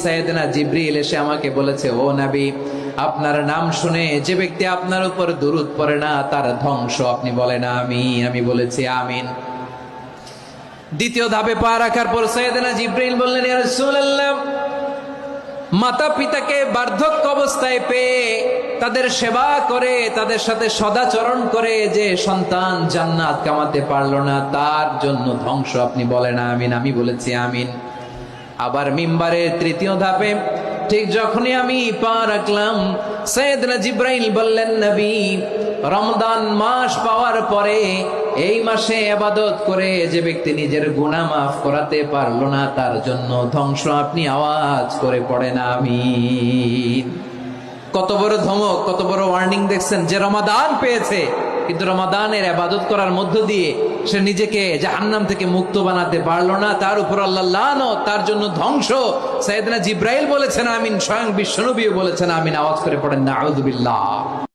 সাইয়েদনা জিবরিল এসে আমাকে বলেছে, ও নবী, আপনার নাম শুনে যে ব্যক্তি আপনার উপর দুরূদ পড়ে না তার ধ্বংস। আপনি বলেন আমিন। আমি বলেছি আমিন। দ্বিতীয় ধাপে পা রাখার পর সাইয়েদনা জিবরিল বললেন, ইয়া রাসূলুল্লাহ, মাতা পিতাকে বার্ধক্য অবস্থায় পেয়ে তাদের সেবা করে তাদের সাথে সদাচরণ করে যে সন্তান জান্নাত কামাতে পারলো না তার জন্য ধ্বংস। আপনি বলেন আমিন। আমি বলেছি আমিন। আবার মিম্বারের তৃতীয় ধাপে ঠিক যখনই আমি পা রাখলাম, সাইয়েদনা জিবরাইল বললেন, নবী, রমজান মাস পাওয়ার পরে এই মাসে ইবাদত করে যে ব্যক্তি নিজের গুনাহ মাফ করাতে পারলো না তার জন্য ধ্বংস। আপনি আওয়াজ করে পড়েন আমিন। কত বড় ধমক, কত বড় ওয়ার্নিং দেখছেন! যে রমাদান পেয়েছে কিন্তু রমাদানের ইবাদত করার মধ্য দিয়ে সে নিজেকে জাহান্নাম থেকে মুক্ত বানাতে পারলো না, তার উপর আল্লাহ লানত, তার জন্য ধ্বংস। সাইয়েদনা জিবরাইল বলেছেন আমিন, স্বয়ং বিশ্বনবীও বলেছেন আমিন। আওয়াজ করে পড়েন নাউযুবিল্লাহ।